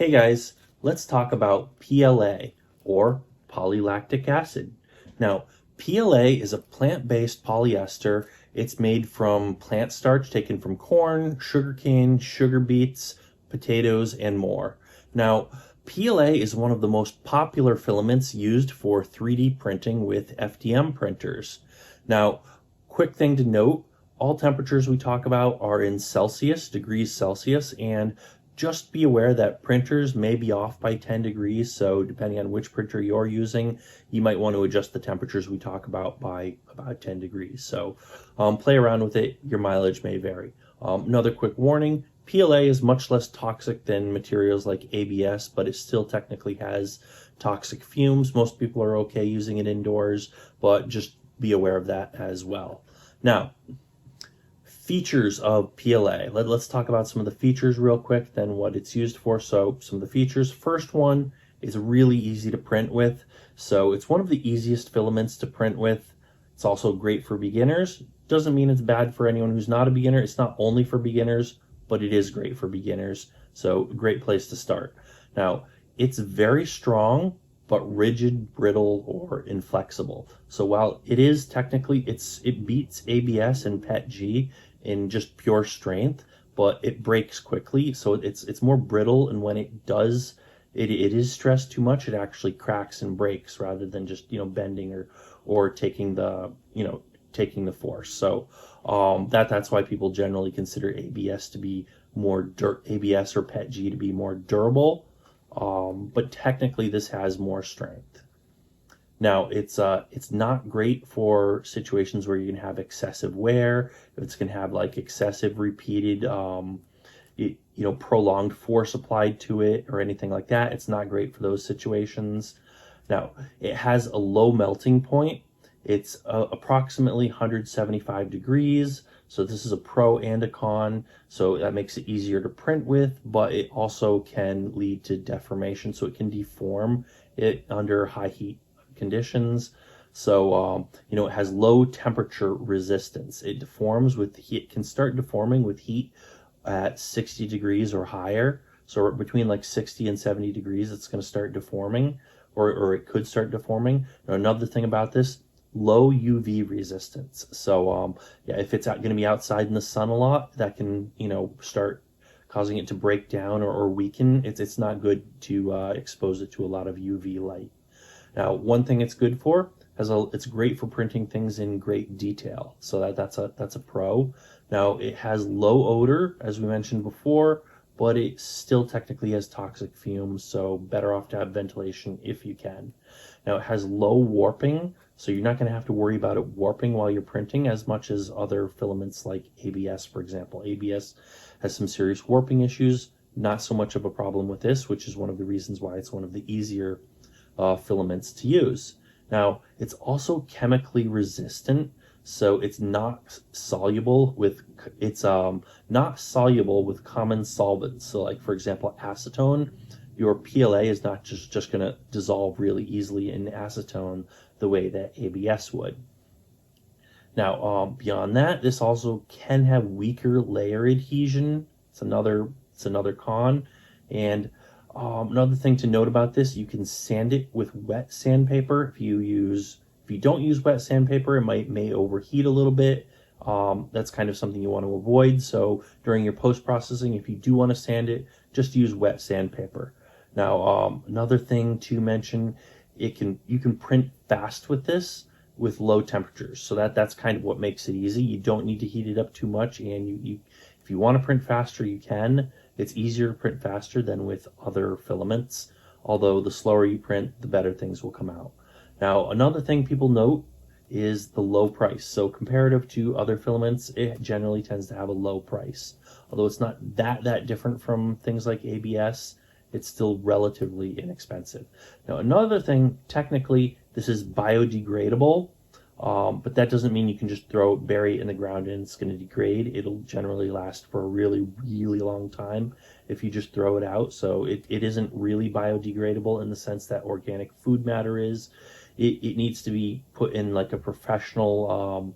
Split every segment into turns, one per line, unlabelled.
Hey guys, let's talk about PLA, or polylactic acid. Now, PLA is a plant-based polyester. It's made from plant starch taken from corn, sugarcane, sugar beets, potatoes, and more. Now, PLA is one of the most popular filaments used for 3D printing with FDM printers. Now, quick thing to note, all temperatures we talk about are in Celsius, degrees Celsius, and just be aware that printers may be off by 10 degrees, so depending on which printer you're using, you might want to adjust the temperatures we talk about by about 10 degrees. So play around with it, your mileage may vary. Another quick warning, PLA is much less toxic than materials like ABS, but it still technically has toxic fumes. Most people are okay using it indoors, but just be aware of that as well. Now, features of PLA. Let's talk about some of the features real quick, then what it's used for. So some of the features. First one is really easy to print with. So it's one of the easiest filaments to print with. It's also great for beginners. Doesn't mean it's bad for anyone who's not a beginner. It's not only for beginners, but it is great for beginners. So great place to start. Now, it's very strong, but rigid, brittle, or inflexible. So while it is technically, it beats ABS and PETG in just pure strength, but it breaks quickly. So it's more brittle, and when it does, it is stressed too much, it actually cracks and breaks rather than just bending or taking the taking the force. So that's why people generally consider ABS to be ABS or PETG to be more durable. But technically this has more strength. Now, it's not great for situations where you can have excessive wear. If it's going to have like excessive repeated, prolonged force applied to it or anything like that. It's not great for those situations. Now, it has a low melting point. It's approximately 175 degrees. So this is a pro and a con. So that makes it easier to print with, but it also can lead to deformation. So it can deform it under high heat conditions. So, it has low temperature resistance. It deforms with heat, can start deforming with heat at 60 degrees or higher. So between like 60 and 70 degrees, it's going to start deforming, or it could start deforming. Now, another thing about this, low UV resistance. So, if it's going to be outside in the sun a lot, that can, start causing it to break down or weaken. It's not good to expose it to a lot of UV light. Now, one thing it's good for, it's great for printing things in great detail. So that's a pro. Now, it has low odor, as we mentioned before, but it still technically has toxic fumes, so better off to have ventilation if you can. Now, it has low warping, so you're not going to have to worry about it warping while you're printing as much as other filaments like ABS, for example. ABS has some serious warping issues, not so much of a problem with this, which is one of the reasons why it's one of the easier filaments to use. Now, it's also chemically resistant, so it's not soluble with common solvents. So, like for example, acetone. Your PLA is not just going to dissolve really easily in acetone the way that ABS would. Now, beyond that, this also can have weaker layer adhesion. It's another con. And another thing to note about this, you can sand it with wet sandpaper. If you don't use wet sandpaper, it may overheat a little bit. That's kind of something you want to avoid. So during your post-processing, if you do want to sand it, just use wet sandpaper. Now, another thing to mention, you can print fast with this with low temperatures. So that's kind of what makes it easy. You don't need to heat it up too much, and if you want to print faster, you can. It's easier to print faster than with other filaments, although the slower you print, the better things will come out. Now, another thing people note is the low price. So comparative to other filaments, it generally tends to have a low price. Although it's not that different from things like ABS, it's still relatively inexpensive. Now, another thing, technically, this is biodegradable, but that doesn't mean you can just bury it in the ground and it's going to degrade. It'll generally last for a really, really long time if you just throw it out. So it isn't really biodegradable in the sense that organic food matter is. It needs to be put in like a professional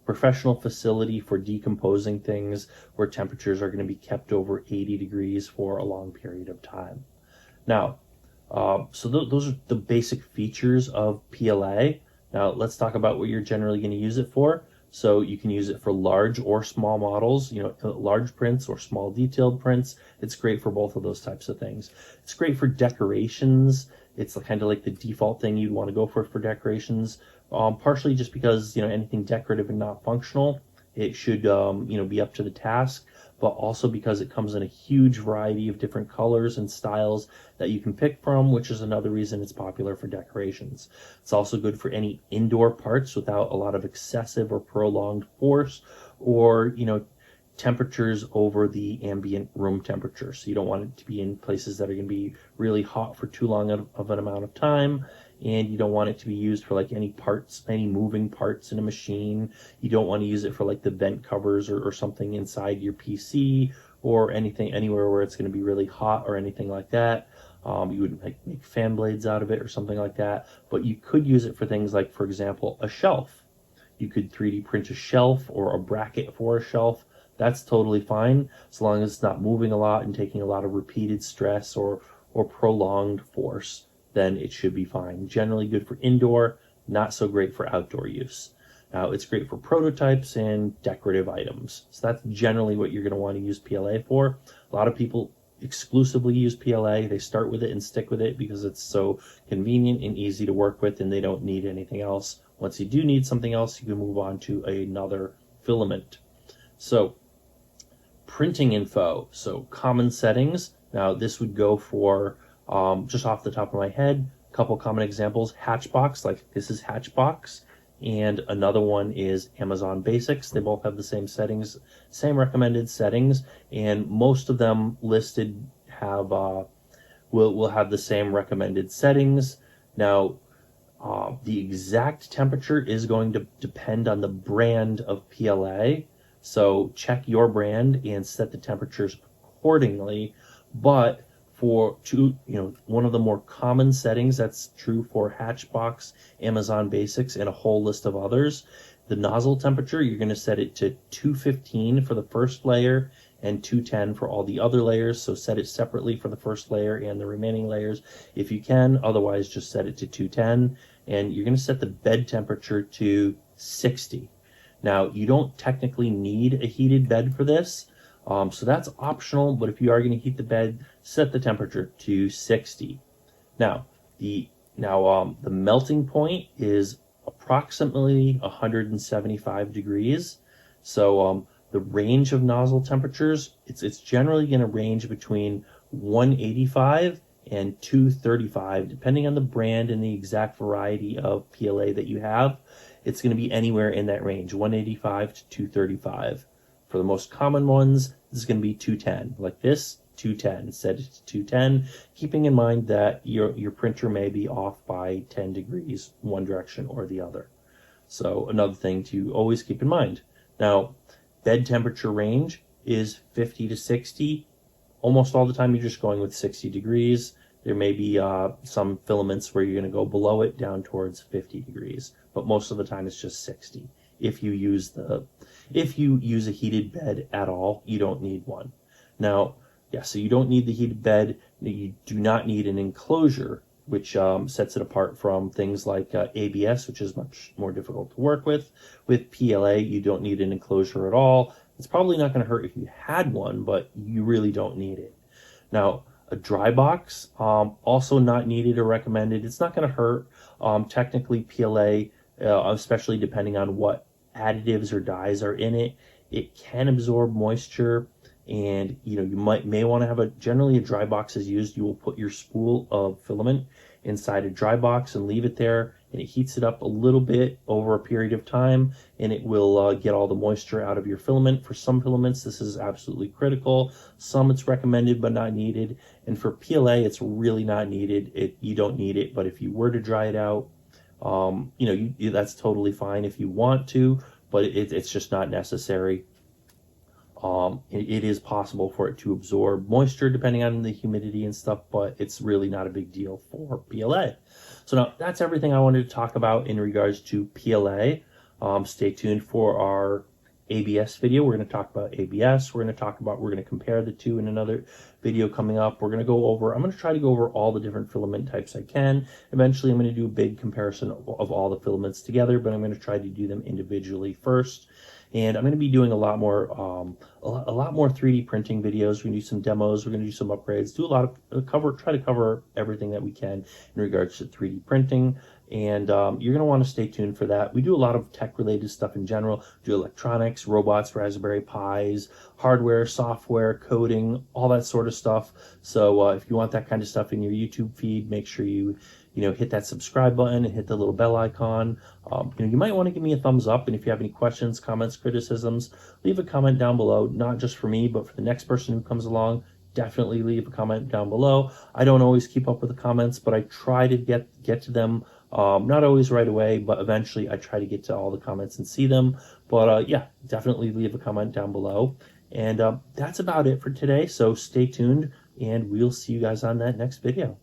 facility for decomposing things where temperatures are going to be kept over 80 degrees for a long period of time. Now, those are the basic features of PLA. Now let's talk about what you're generally going to use it for. So you can use it for large or small models, large prints or small detailed prints. It's great for both of those types of things. It's great for decorations. It's kind of like the default thing you'd want to go for decorations. Partially just because anything decorative and not functional, it should be up to the task, but also because it comes in a huge variety of different colors and styles that you can pick from, which is another reason it's popular for decorations. It's also good for any indoor parts without a lot of excessive or prolonged force, or temperatures over the ambient room temperature. So you don't want it to be in places that are going to be really hot for too long of an amount of time, and you don't want it to be used for like any moving parts in a machine. You don't want to use it for like the vent covers or something inside your PC, or anything anywhere where it's going to be really hot or anything like that. You would make fan blades out of it or something like that, but you could use it for things like, for example, a shelf. You could 3D print a shelf or a bracket for a shelf. That's totally fine, as long as it's not moving a lot and taking a lot of repeated stress or prolonged force. Then it should be fine. Generally good for indoor, not so great for outdoor use. Now, it's great for prototypes and decorative items. So that's generally what you're going to want to use PLA for. A lot of people exclusively use PLA. They start with it and stick with it because it's so convenient and easy to work with, and they don't need anything else. Once you do need something else, you can move on to another filament. So, printing info. So, common settings. Now, this would go for, just off the top of my head, a couple common examples. Hatchbox, like this is Hatchbox, and another one is Amazon Basics. They both have the same settings, same recommended settings, and most of them listed have will have the same recommended settings. Now, the exact temperature is going to depend on the brand of PLA, so check your brand and set the temperatures accordingly. But for one of the more common settings that's true for Hatchbox, Amazon Basics, and a whole list of others, the nozzle temperature, you're going to set it to 215 for the first layer and 210 for all the other layers. So set it separately for the first layer and the remaining layers if you can. Otherwise, just set it to 210. And you're going to set the bed temperature to 60. Now, you don't technically need a heated bed for this. So that's optional, but if you are going to heat the bed, set the temperature to 60. Now, the melting point is approximately 175 degrees. So the range of nozzle temperatures, it's generally going to range between 185 and 235, depending on the brand and the exact variety of PLA that you have. It's going to be anywhere in that range, 185 to 235. For the most common ones, this is going to be 210. Like this, 210. Set it to 210, keeping in mind that your printer may be off by 10 degrees one direction or the other. So another thing to always keep in mind. Now, bed temperature range is 50 to 60. Almost all the time you're just going with 60 degrees. There may be some filaments where you're going to go below it down towards 50 degrees, but most of the time it's just 60. If you use a heated bed at all, you don't need one. Now, so you don't need the heated bed. You do not need an enclosure, which sets it apart from things like ABS, which is much more difficult to work with. With PLA, you don't need an enclosure at all. It's probably not going to hurt if you had one, but you really don't need it. Now, a dry box, also not needed or recommended. It's not going to hurt. Technically, PLA, especially depending on what additives or dyes are in it, it can absorb moisture, and you may want to have generally a dry box is used. You will put your spool of filament inside a dry box and leave it there, and it heats it up a little bit over a period of time, and it will get all the moisture out of your filament. For some filaments, this is absolutely critical. Some it's recommended but not needed, and for PLA, it's really not needed. You don't need it, but if you were to dry it out, that's totally fine if you want to, but it's just not necessary. It is possible for it to absorb moisture depending on the humidity and stuff, but it's really not a big deal for PLA. So now that's everything I wanted to talk about in regards to PLA. Stay tuned for our ABS video. We're going to talk about ABS. We're going to compare the two in another video coming up. I'm going to try to go over all the different filament types I can. Eventually, I'm going to do a big comparison of all the filaments together, but I'm going to try to do them individually first. And I'm going to be doing a lot more 3D printing videos. We're going to do some demos. We're going to do some upgrades. Do a lot of try to cover everything that we can in regards to 3D printing. And you're going to want to stay tuned for that. We do a lot of tech-related stuff in general. We do electronics, robots, Raspberry Pis, hardware, software, coding, all that sort of stuff. So if you want that kind of stuff in your YouTube feed, make sure you hit that subscribe button and hit the little bell icon. You might want to give me a thumbs up, and if you have any questions, comments, criticisms, leave a comment down below, not just for me, but for the next person who comes along. Definitely leave a comment down below. I don't always keep up with the comments, but I try to get to them. Not always right away, but eventually I try to get to all the comments and see them. But yeah, definitely leave a comment down below. And that's about it for today. So stay tuned, and we'll see you guys on that next video.